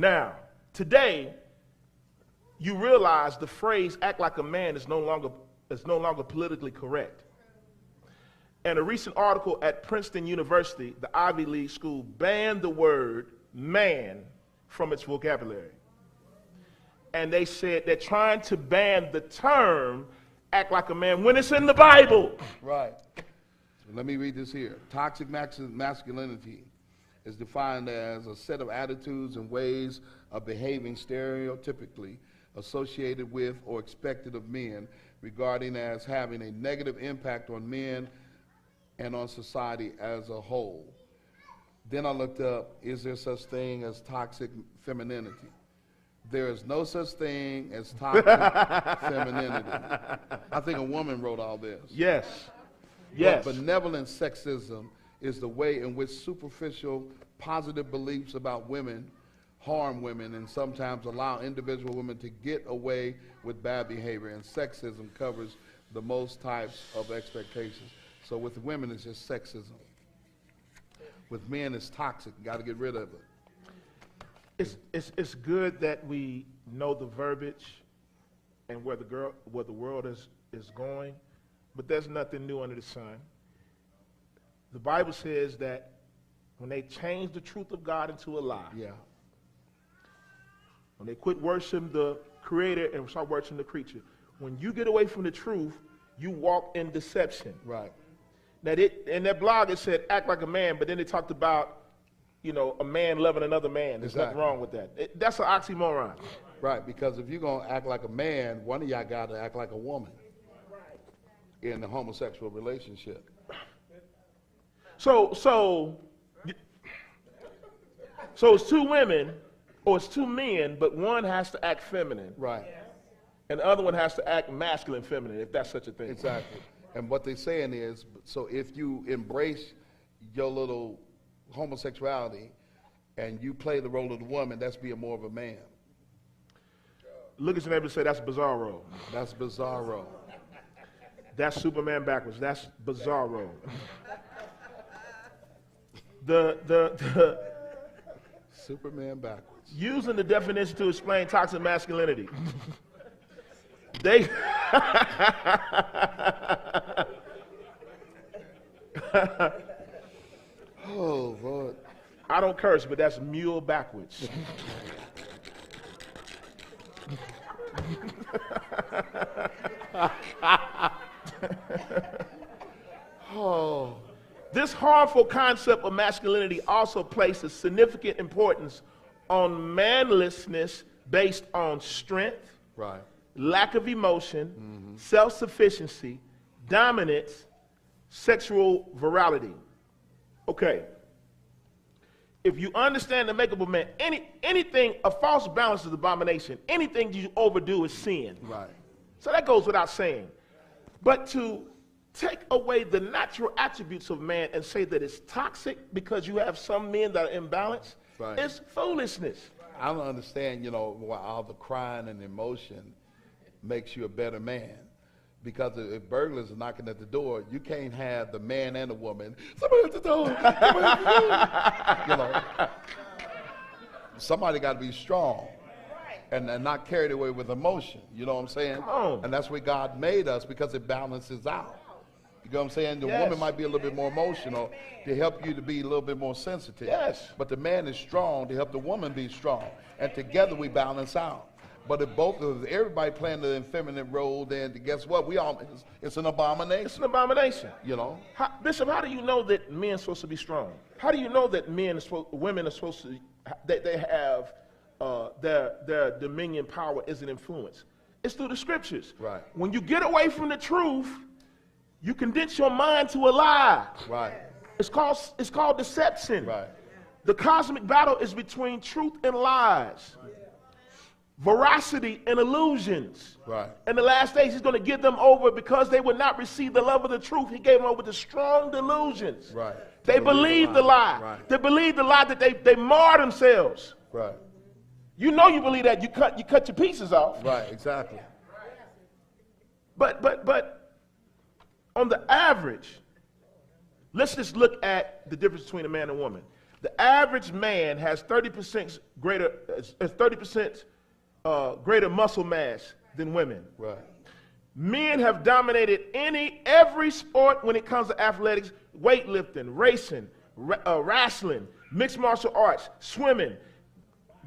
Now, today, you realize the phrase act like a man is no longer politically correct. And a recent article at Princeton University, the Ivy League school, banned the word man from its vocabulary. And they said they're trying to ban the term act like a man when it's in the Bible. Right. So let me read this here. Toxic masculinity is defined as a set of attitudes and ways of behaving stereotypically associated with or expected of men, regarding as having a negative impact on men and on society as a whole. Then I looked up, is there such thing as toxic femininity? There is no such thing as toxic femininity. I think a woman wrote all this. Yes. Yes. But benevolent sexism is the way in which superficial positive beliefs about women harm women and sometimes allow individual women to get away with bad behavior. And sexism covers the most types of expectations. So with women, it's just sexism. With men, it's toxic. Got to get rid of it. It's good that we know the verbiage and where the world is going, but there's nothing new under the sun. The Bible says that when they change the truth of God into a lie, when they quit worshiping the Creator and start worshiping the creature, when you get away from the truth, you walk in deception. Right. Now, in that blog, it said act like a man, but then they talked about, a man loving another man. There's nothing wrong with that. That's an oxymoron. Right, because if you're going to act like a man, one of y'all got to act like a woman in the homosexual relationship. So it's two women or it's two men, but one has to act feminine. Right. And the other one has to act masculine feminine, if that's such a thing. Exactly. And what they're saying is, so if you embrace your little homosexuality and you play the role of the woman, that's being more of a man. Look at your neighbor and say, that's bizarro. That's bizarro. That's Superman backwards. That's bizarro. the Superman backwards. Using the definition to explain toxic masculinity. They oh, Lord. I don't curse, but that's mule backwards. Oh. This harmful concept of masculinity also places significant importance on manlessness based on strength, right, lack of emotion, self-sufficiency, dominance, sexual virality. Okay. If you understand the makeup of man, anything, a false balance is abomination. Anything you overdo is sin. Right. So that goes without saying. But to take away the natural attributes of man and say that it's toxic because you have some men that are imbalanced, right, it's foolishness. I don't understand, why all the crying and emotion makes you a better man. Because if burglars are knocking at the door, you can't have the man and the woman. Somebody at the door. Somebody at the door. Somebody got to be strong and not carried away with emotion. You know what I'm saying? Come on. And that's where God made us, because it balances out. You know what I'm saying? The Yes. woman might be a little bit more emotional to help you to be a little bit more sensitive. Yes. But the man is strong to help the woman be strong. And together we balance out. But if everybody playing the effeminate role, then guess what? It's an abomination. It's an abomination. Bishop, how do you know that men are supposed to be strong? How do you know that women are supposed to, that they have their dominion power is an influence? It's through the scriptures. Right. When you get away from the truth, you condense your mind to a lie. Right. It's called deception. Right. The cosmic battle is between truth and lies. Veracity and illusions. Right. In the last days, he's going to give them over because they would not receive the love of the truth. He gave them over to strong delusions. Right. They believed the lie. Right. They believed the lie that they mar themselves. Right. You know you believe that. You cut your pieces off. Right, exactly. But on the average, let's just look at the difference between a man and a woman. The average man has 30% greater, 30% greater muscle mass than women. Right. Men have dominated every sport when it comes to athletics: weightlifting, racing, wrestling, mixed martial arts, swimming.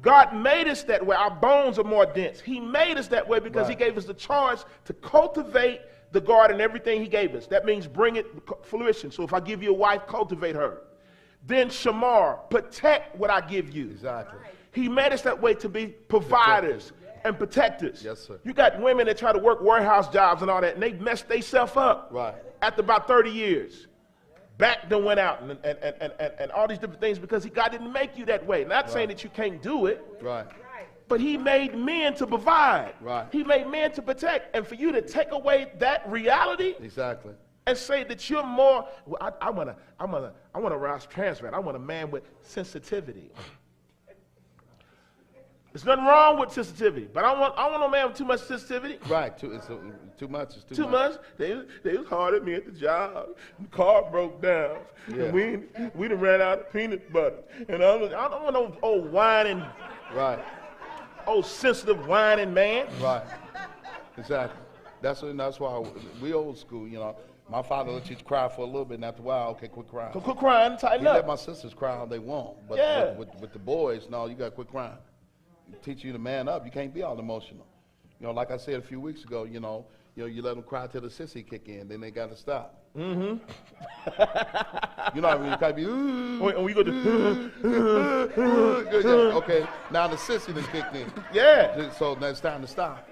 God made us that way. Our bones are more dense. He made us that way because He gave us the charge to cultivate the garden, everything He gave us. That means bring it to fruition. So if I give you a wife, cultivate her. Then shamar, protect what I give you. Exactly. He made us that way to be providers and protectors. Yes, sir. You got women that try to work warehouse jobs and all that, and they mess themselves up. Right. After about 30 years. Back then went out and all these different things because God didn't make you that way. Not saying that you can't do it. Right. But He made men to provide. Right. He made men to protect. And for you to take away that reality Exactly. and say that you're more, well, I want a Ross transplant. I want a man with sensitivity. There's nothing wrong with sensitivity, but I want a man with too much sensitivity. Right. Too much is too much. They was hard at me at the job. The car broke down. Yeah. And we done ran out of peanut butter. And I don't want no old whining, old sensitive whining man. Right. Exactly. That's why we old school, you know. My father let you cry for a little bit, and after a while, okay, quit crying. So quit crying, tighten He up. let my sisters cry all they want, but with the boys, no, you got to quit crying. Teach you to man up. You can't be all emotional. You know, like I said a few weeks ago, you let them cry till the sissy kick in, then they got to stop. Mm-hmm. You know what I mean? You can't be, when we go to, okay, now the sissy done kicked in. Yeah. So now it's time to stop.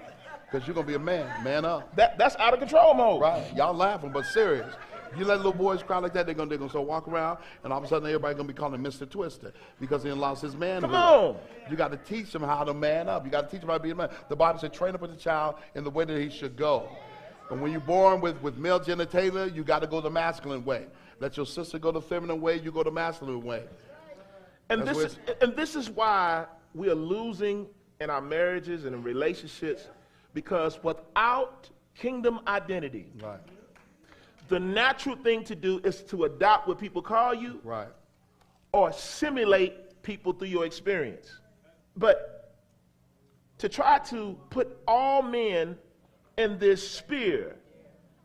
Because you're going to be a man up. That's out of control mode. Right. Y'all laughing, but serious. You let little boys cry like that, they're gonna start walk around, and all of a sudden everybody's gonna be calling him Mr. Twister because he lost his manhood. Come on. You got to teach them how to man up. You got to teach them how to be a man. The Bible said, train up a child in the way that he should go. And when you're born with male genitalia, you got to go the masculine way. Let your sister go the feminine way, you go the masculine way. And this is why we are losing in our marriages and in relationships, because without kingdom identity, right, the natural thing to do is to adopt what people call you, right, or simulate people through your experience. But to try to put all men in this sphere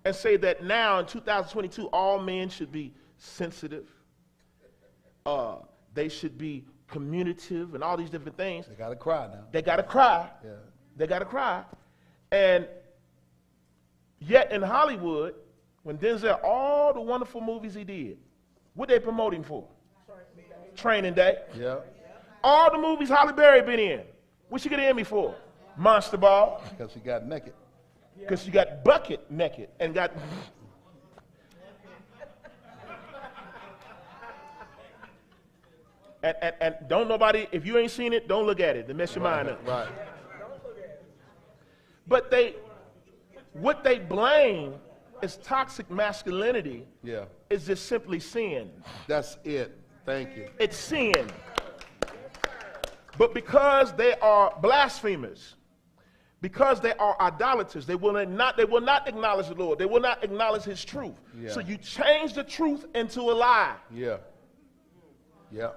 and say that now in 2022 all men should be sensitive, they should be communicative and all these different things. They got to cry now. They got to cry. Yeah. They got to cry. And yet in Hollywood, when Denzel, all the wonderful movies he did, what they promote him for? Training Day. Yeah. All the movies Halle Berry been in, what she get an Emmy for? Monster Ball. Because she got naked. Because she got bucket naked and got... and don't nobody, if you ain't seen it, don't look at it to mess your mind up. Right. But what they blame is toxic masculinity. Yeah. Is just simply sin. That's it. Thank you. It's sin. But because they are blasphemers, because they are idolaters, they will not acknowledge the Lord. They will not acknowledge His truth. Yeah. So you change the truth into a lie. Yeah. Yeah.